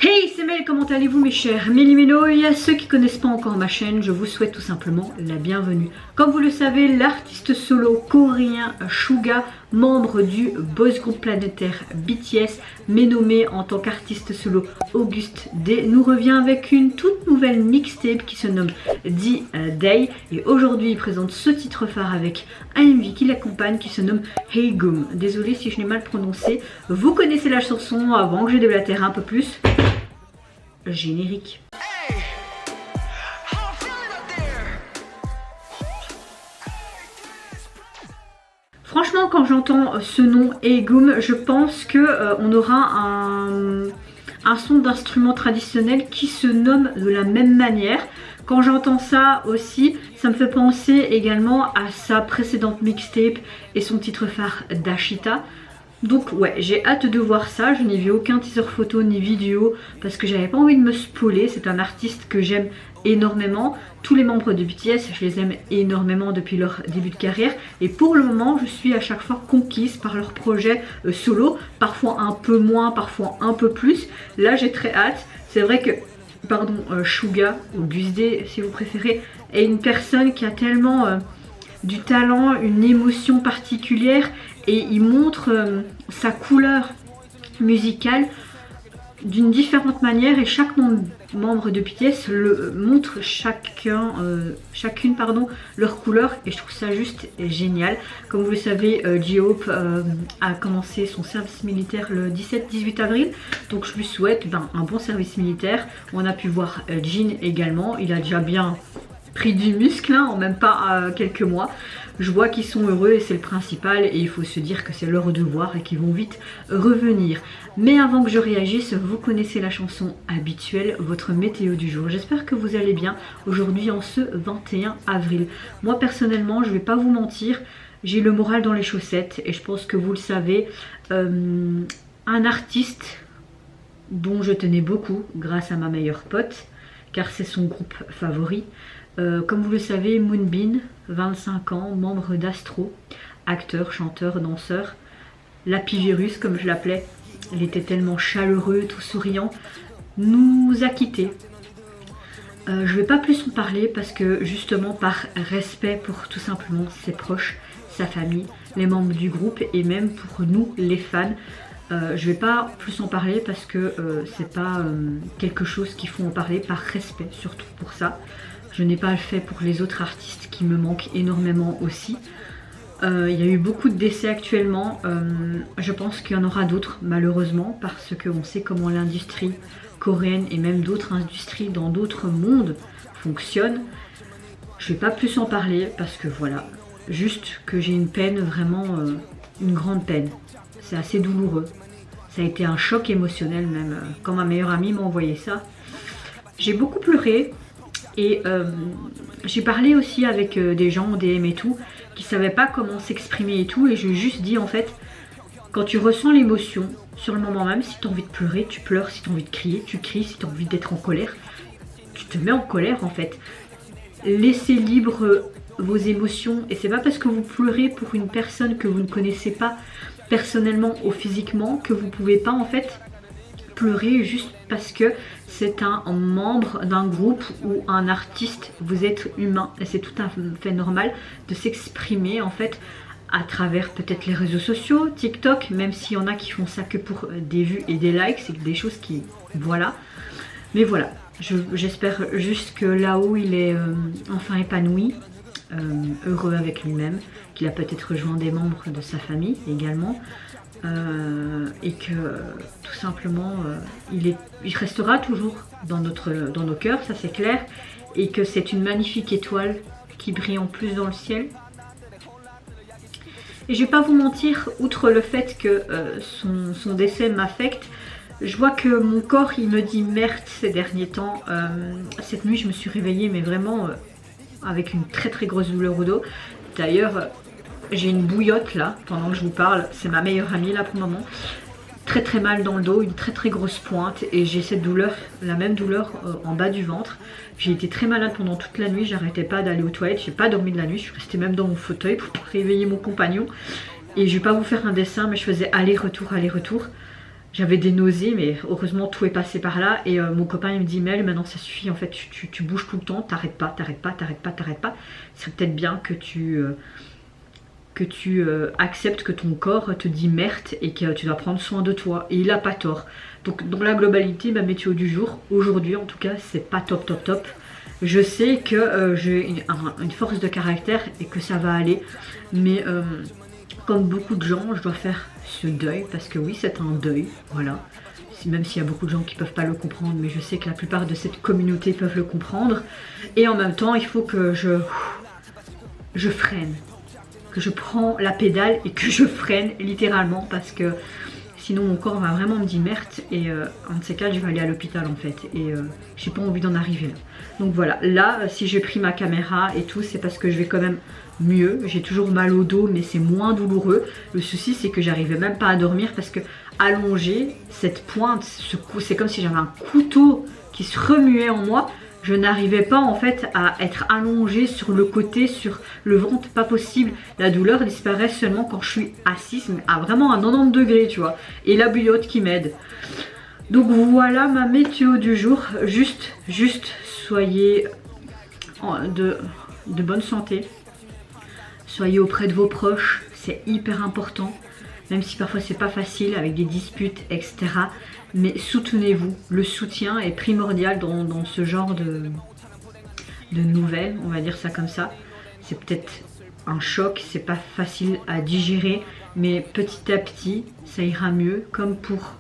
Hey, c'est Mel, comment allez-vous mes chers Mélimélo? Et à ceux qui connaissent pas encore ma chaîne, je vous souhaite tout simplement la bienvenue. Comme vous le savez, l'artiste solo coréen Suga, membre du boys group planétaire BTS, mais nommé en tant qu'artiste solo August D, nous revient avec une toute nouvelle mixtape qui se nomme D-Day. Et aujourd'hui, il présente ce titre phare avec un MV qui l'accompagne qui se nomme Hey Gum. Désolée si je l'ai mal prononcé. Vous connaissez la chanson avant que je déblatère un peu plus. Générique. Franchement, quand j'entends ce nom Egum, je pense que on aura un son d'instrument traditionnel qui se nomme de la même manière. Quand j'entends ça aussi, ça me fait penser également à sa précédente mixtape et son titre phare Dashita. Donc ouais, j'ai hâte de voir ça. Je n'ai vu aucun teaser photo ni vidéo parce que j'avais pas envie de me spoiler. C'est un artiste que j'aime énormément. Tous les membres de BTS, je les aime énormément depuis leur début de carrière. Et pour le moment, je suis à chaque fois conquise par leurs projets solo. Parfois un peu moins, parfois un peu plus. Là, j'ai très hâte. C'est vrai que, pardon, Suga, ou Gus D si vous préférez, est une personne qui a tellement du talent, une émotion particulière. Et il montre sa couleur musicale d'une différente manière et chaque membre de BTS le montre chacune leur couleur et je trouve ça juste génial. Comme vous le savez, J-Hope a commencé son service militaire le 17-18 avril, donc je lui souhaite un bon service militaire. On a pu voir Jin également, il a déjà bien pris du muscle en même pas quelques mois. Je vois qu'ils sont heureux et c'est le principal et il faut se dire que c'est leur devoir et qu'ils vont vite revenir. Mais avant que je réagisse, vous connaissez la chanson habituelle, votre météo du jour. J'espère que vous allez bien aujourd'hui en ce 21 avril. Moi personnellement, je vais pas vous mentir, j'ai le moral dans les chaussettes et je pense que vous le savez, un artiste dont je tenais beaucoup grâce à ma meilleure pote, car c'est son groupe favori. Comme vous le savez, Moonbin, 25 ans, membre d'Astro, acteur, chanteur, danseur, l'apivirus comme je l'appelais, il était tellement chaleureux, tout souriant, nous a quittés. Je ne vais pas plus en parler parce que justement par respect pour tout simplement ses proches, sa famille, les membres du groupe et même pour nous les fans, je ne vais pas plus en parler parce que c'est pas quelque chose qu'il faut en parler par respect, surtout pour ça. Je n'ai pas le fait pour les autres artistes qui me manquent énormément aussi. Il y a eu beaucoup de décès actuellement. Je pense qu'il y en aura d'autres malheureusement parce qu'on sait comment l'industrie coréenne et même d'autres industries dans d'autres mondes fonctionnent. Je ne vais pas plus en parler parce que voilà, juste que j'ai une peine, vraiment une grande peine. C'est assez douloureux. Ça a été un choc émotionnel même. Quand ma meilleure amie m'a envoyé ça, j'ai beaucoup pleuré. Et j'ai parlé aussi avec des gens en DM et tout qui savaient pas comment s'exprimer et tout et je lui ai juste dit en fait, quand tu ressens l'émotion sur le moment même, si tu as envie de pleurer tu pleures, si tu as envie de crier tu cries, si tu as envie d'être en colère tu te mets en colère en fait. Laissez libre vos émotions et c'est pas parce que vous pleurez pour une personne que vous ne connaissez pas personnellement ou physiquement que vous pouvez pas en fait pleurer juste parce que c'est un membre d'un groupe ou un artiste. Vous êtes humain et c'est tout à fait normal de s'exprimer en fait à travers peut-être les réseaux sociaux, TikTok, même s'il y en a qui font ça que pour des vues et des likes, c'est des choses qui, voilà. Mais voilà, j'espère juste que là-haut il est enfin épanoui, heureux avec lui-même, qu'il a peut-être rejoint des membres de sa famille également. Et que tout simplement il restera toujours dans nos cœurs, ça c'est clair, et que c'est une magnifique étoile qui brille en plus dans le ciel. Et je vais pas vous mentir, outre le fait que son décès m'affecte, je vois que mon corps il me dit merde ces derniers temps. Cette nuit je me suis réveillée mais vraiment avec une très très grosse douleur au dos. D'ailleurs j'ai une bouillotte là pendant que je vous parle, c'est ma meilleure amie là pour le moment. Très très mal dans le dos, une très très grosse pointe et j'ai cette douleur, la même douleur en bas du ventre. J'ai été très malade pendant toute la nuit, j'arrêtais pas d'aller aux toilettes, j'ai pas dormi de la nuit, je suis restée même dans mon fauteuil pour réveiller mon compagnon. Et je vais pas vous faire un dessin mais je faisais aller-retour, aller-retour. J'avais des nausées, mais heureusement tout est passé par là. Et mon copain il me dit Mel, maintenant ça suffit, en fait tu bouges tout le temps, t'arrêtes pas. C'est peut-être bien que tu acceptes que ton corps te dit merde et que tu dois prendre soin de toi. Et il a pas tort. Donc dans la globalité, ma météo du jour, aujourd'hui en tout cas, c'est pas top. Je sais que j'ai une force de caractère et que ça va aller. Mais comme beaucoup de gens, je dois faire ce deuil, parce que oui, c'est un deuil, voilà. Même s'il y a beaucoup de gens qui peuvent pas le comprendre, mais je sais que la plupart de cette communauté peuvent le comprendre. Et en même temps, il faut que je freine, que je prends la pédale et que je freine littéralement, parce que sinon mon corps va vraiment me dire merde et en de ces cas je vais aller à l'hôpital en fait et j'ai pas envie d'en arriver là. Donc voilà, là si j'ai pris ma caméra et tout, c'est parce que je vais quand même mieux. J'ai toujours mal au dos mais c'est moins douloureux. Le souci c'est que j'arrivais même pas à dormir parce que allongée, cette pointe, c'est comme si j'avais un couteau qui se remuait en moi. Je n'arrivais pas en fait à être allongée sur le côté, sur le ventre, pas possible. La douleur disparaît seulement quand je suis assise, mais à vraiment à 90 degrés, tu vois. Et la bouillotte qui m'aide. Donc voilà ma météo du jour. Juste, soyez de bonne santé. Soyez auprès de vos proches, c'est hyper important. Même si parfois c'est pas facile avec des disputes, etc. Mais soutenez-vous, le soutien est primordial dans ce genre de nouvelles, on va dire ça comme ça. C'est peut-être un choc, c'est pas facile à digérer, mais petit à petit ça ira mieux, comme pour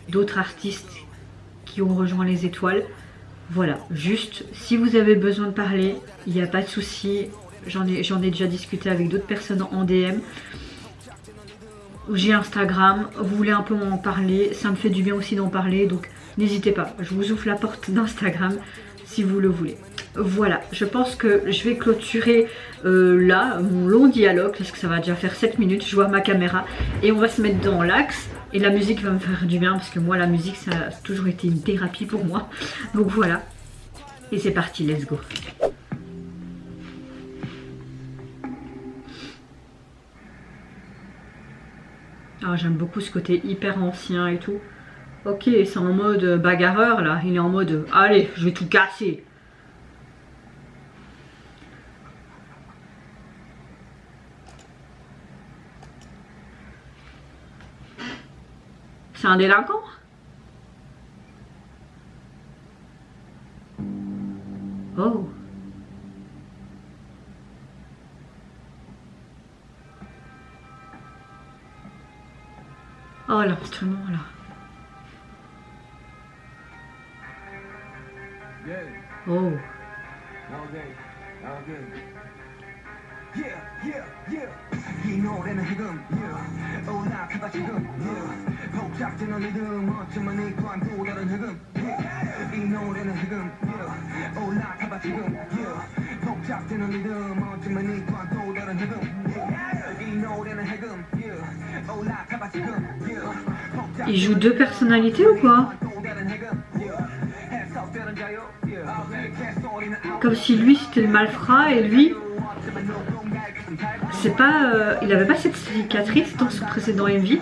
d'autres artistes qui ont rejoint les étoiles. Voilà, juste si vous avez besoin de parler, il n'y a pas de souci, j'en ai déjà discuté avec d'autres personnes en DM. J'ai Instagram, vous voulez un peu m'en parler, ça me fait du bien aussi d'en parler, donc n'hésitez pas, je vous ouvre la porte d'Instagram si vous le voulez. Voilà, je pense que je vais clôturer là mon long dialogue parce que ça va déjà faire 7 minutes, je vois ma caméra et on va se mettre dans l'axe et la musique va me faire du bien parce que moi la musique ça a toujours été une thérapie pour moi. Donc voilà, et c'est parti, let's go. Ah, j'aime beaucoup ce côté hyper ancien et tout. Ok, c'est en mode bagarreur là. Il est en mode allez, je vais tout casser. C'est un délinquant? Oh. Oh, l'instrument là. Oh. Il joue deux personnalités ou quoi? Comme si lui c'était le malfrat et lui c'est pas il avait pas cette cicatrice dans son précédent MV.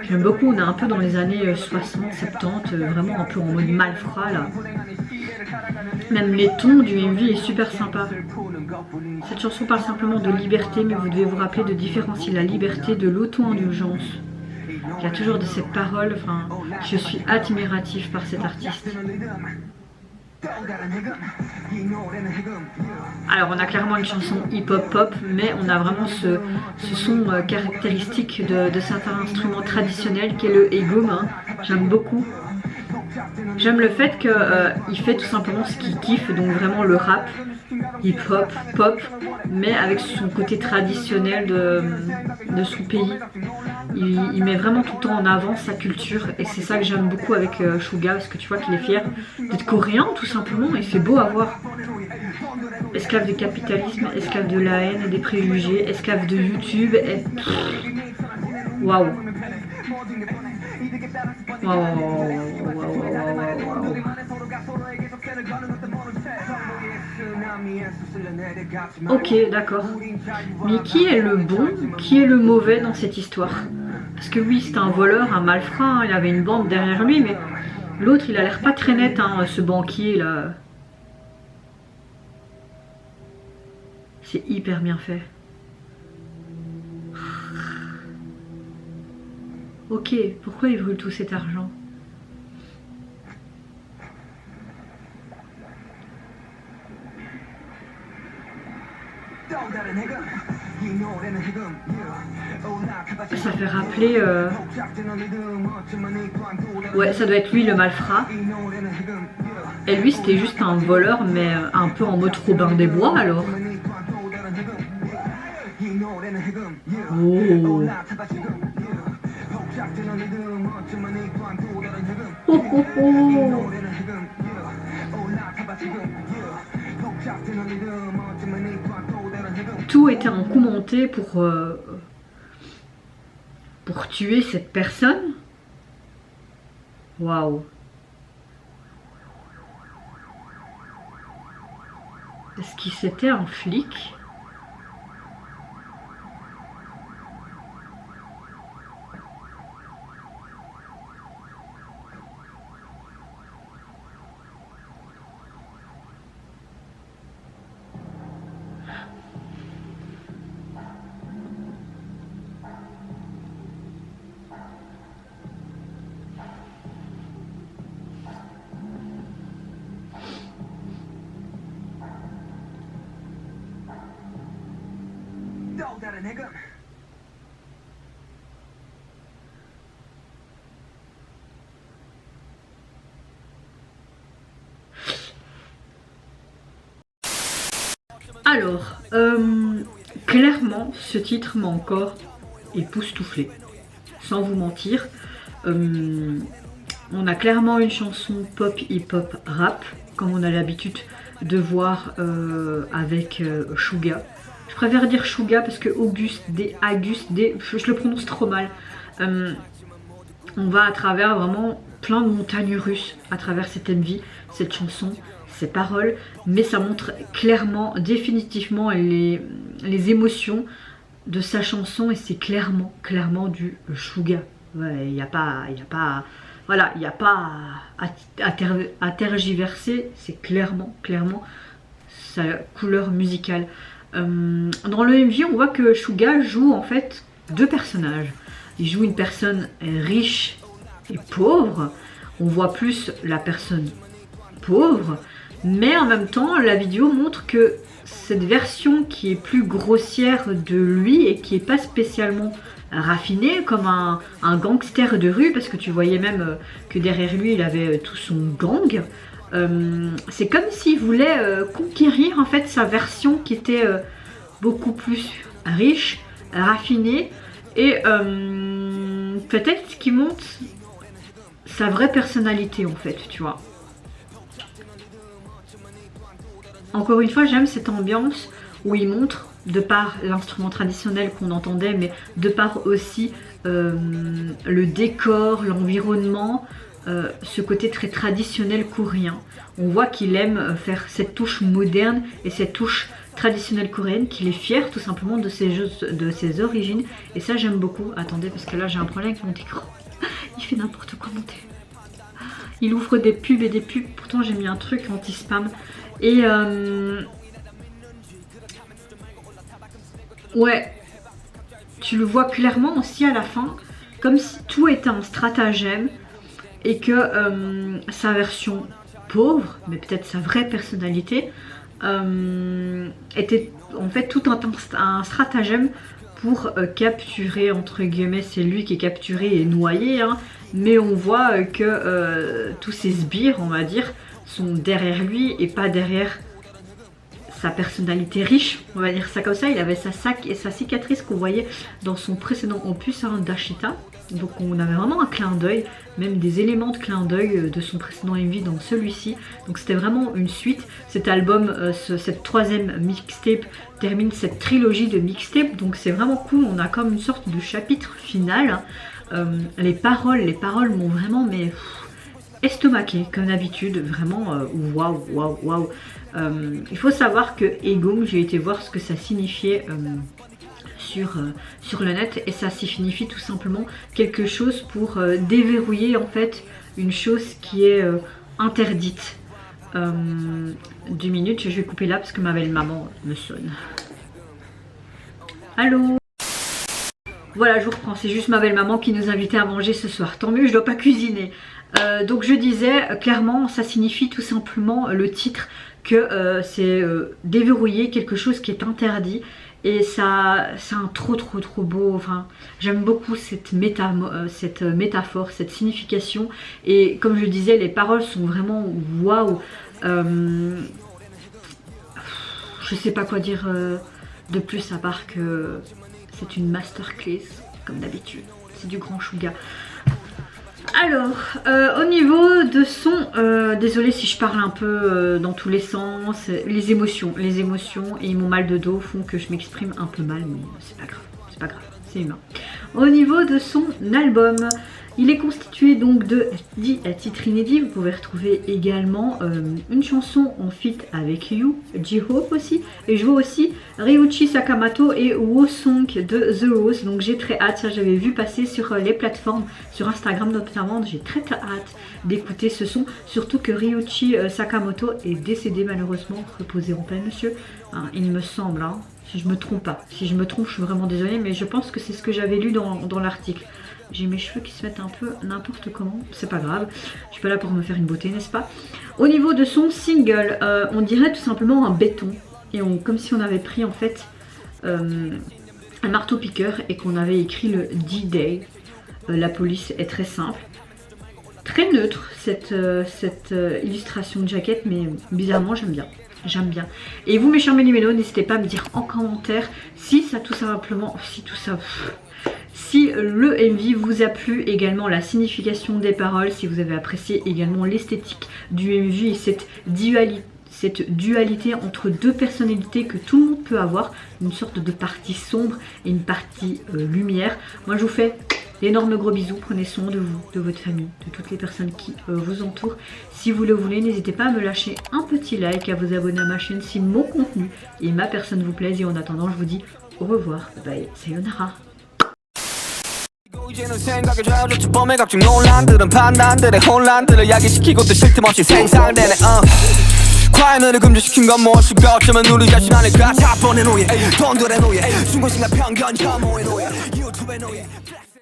J'aime beaucoup, on est un peu dans les années 60, 70, vraiment un peu en mode malfrat là. Même les tons du MV est super sympa. Cette chanson parle simplement de liberté, mais vous devez vous rappeler de différencier la liberté de l'auto-indulgence. Il y a toujours de ces paroles, enfin, je suis admiratif par cet artiste. Alors on a clairement une chanson hip-hop pop, mais on a vraiment ce son caractéristique de certains instruments traditionnels qui est le egum, hein. J'aime beaucoup. J'aime le fait qu'il fait tout simplement ce qu'il kiffe, donc vraiment le rap, hip-hop, pop, mais avec son côté traditionnel de son pays. Il met vraiment tout le temps en avant sa culture et c'est ça que j'aime beaucoup avec Suga, parce que tu vois qu'il est fier d'être coréen tout simplement et c'est beau à voir. Esclave du capitalisme, esclave de la haine et des préjugés, esclave de YouTube et... Waouh. Waouh. Ok, d'accord. Mais qui est le bon, qui est le mauvais dans cette histoire? Parce que oui, c'est un voleur, un malfrat, hein, il avait une bande derrière lui, mais l'autre, il a l'air pas très net, hein, ce banquier là. C'est hyper bien fait. Ok, pourquoi il brûle tout cet argent? Ça fait rappeler... Ouais, ça doit être lui le malfrat. Et lui, c'était juste un voleur, mais un peu en mode Robin des Bois, alors. Oh. Oh, oh, oh. Tout était en coup monté pour tuer cette personne. Waouh. Est-ce qu'il c'était un flic? Alors, clairement, ce titre m'a encore époustouflé, sans vous mentir. On a clairement une chanson pop, hip-hop, rap, comme on a l'habitude de voir avec Suga. Je préfère dire Suga parce que Auguste D, je le prononce trop mal. On va à travers vraiment plein de montagnes russes à travers cette MV, cette chanson, ces paroles, mais ça montre clairement, définitivement les émotions de sa chanson et c'est clairement du Suga. Ouais, il n'y a pas, voilà, il n'y a pas à tergiverser, c'est clairement sa couleur musicale. Dans le MV, on voit que Suga joue en fait deux personnages. Il joue une personne riche et pauvre. On voit plus la personne pauvre, mais en même temps, la vidéo montre que cette version qui est plus grossière de lui et qui n'est pas spécialement raffinée comme un gangster de rue, parce que tu voyais même que derrière lui, il avait tout son gang. C'est comme s'il voulait conquérir en fait sa version qui était beaucoup plus riche, raffinée et peut-être qu'il montre sa vraie personnalité en fait, tu vois. Encore une fois, j'aime cette ambiance où il montre, de par l'instrument traditionnel qu'on entendait, mais de par aussi le décor, l'environnement, ce côté très traditionnel coréen. On voit qu'il aime faire cette touche moderne et cette touche traditionnelle coréenne, qu'il est fier tout simplement de ses origines. Et ça, j'aime beaucoup. Attendez, parce que là, j'ai un problème avec mon écran. Il fait n'importe quoi, mon téléphone. Il ouvre des pubs et des pubs. Pourtant, j'ai mis un truc anti-spam. Et ouais, tu le vois clairement aussi à la fin, comme si tout était un stratagème et que sa version pauvre, mais peut-être sa vraie personnalité, était en fait tout un stratagème pour capturer, entre guillemets, c'est lui qui est capturé et noyé, hein, mais on voit que tous ces sbires, on va dire, sont derrière lui et pas derrière sa personnalité riche, on va dire ça comme ça. Il avait sa cicatrice qu'on voyait dans son précédent opus, hein, Dashita. Donc on avait vraiment un clin d'œil, même des éléments de clin d'œil de son précédent MV dans celui-ci. Donc c'était vraiment une suite. Cet album, cette troisième mixtape termine cette trilogie de mixtape. Donc c'est vraiment cool, on a comme une sorte de chapitre final. Les paroles m'ont vraiment estomaqué comme d'habitude, vraiment waouh, waouh, waouh. Il faut savoir que Egum, j'ai été voir ce que ça signifiait sur le net, et ça signifie tout simplement quelque chose pour déverrouiller en fait une chose qui est interdite. 2 minutes, je vais couper là parce que ma belle maman me sonne. Allô? Voilà, je vous reprends, c'est juste ma belle maman qui nous invitait à manger ce soir. Tant mieux, je dois pas cuisiner. Donc je disais, clairement, ça signifie tout simplement le titre que c'est déverrouiller quelque chose qui est interdit. Et ça, c'est un trop beau, enfin, j'aime beaucoup cette métaphore, cette signification. Et comme je disais, les paroles sont vraiment waouh. Je sais pas quoi dire de plus à part que c'est une masterclass, comme d'habitude. C'est du grand chouga. Alors, au niveau de son, désolée si je parle un peu dans tous les sens, les émotions et mon mal de dos font que je m'exprime un peu mal, mais c'est pas grave, c'est humain. Au niveau de son album, il est constitué donc de 10 titres inédits. Vous pouvez retrouver également une chanson en feat avec Yu, J-Hope aussi. Et je vois aussi Ryuichi Sakamoto et Woo-sung de The Rose. Donc j'ai très hâte, ça j'avais vu passer sur les plateformes, sur Instagram notamment. J'ai très hâte d'écouter ce son. Surtout que Ryuichi Sakamoto est décédé malheureusement. Reposez en paix monsieur, hein, il me semble, hein, si je me trompe pas. Si je me trompe, je suis vraiment désolée, mais je pense que c'est ce que j'avais lu dans l'article. J'ai mes cheveux qui se mettent un peu n'importe comment, c'est pas grave, je suis pas là pour me faire une beauté, n'est-ce pas? Au niveau de son single, on dirait tout simplement un béton, et comme si on avait pris en fait un marteau-piqueur et qu'on avait écrit le D-Day. La police est très simple, très neutre cette illustration de jaquette, mais bizarrement j'aime bien. J'aime bien. Et vous mes chers méli-mélos, n'hésitez pas à me dire en commentaire si ça tout simplement, si le MV vous a plu, également la signification des paroles, si vous avez apprécié également l'esthétique du MV et cette dualité entre deux personnalités que tout le monde peut avoir, une sorte de partie sombre et une partie lumière. Moi je vous fais d'énormes gros bisous, prenez soin de vous, de votre famille, de toutes les personnes qui vous entourent. Si vous le voulez, n'hésitez pas à me lâcher un petit like, à vous abonner à ma chaîne si mon contenu et ma personne vous plaisent. Et en attendant, je vous dis au revoir, bye, sayonara. 이제는 생각에 좌우됐지 범의 각종 논란들은 판단들의 혼란들을 야기시키고 또 쉴 틈 없이 생산되네 과연을 금지시킨 건 무엇일까 어쩌면 우리 자신 아닐까 자본의 노예 돈들의 노예 중고심과 편견 혐오의 노예 유튜브의 노예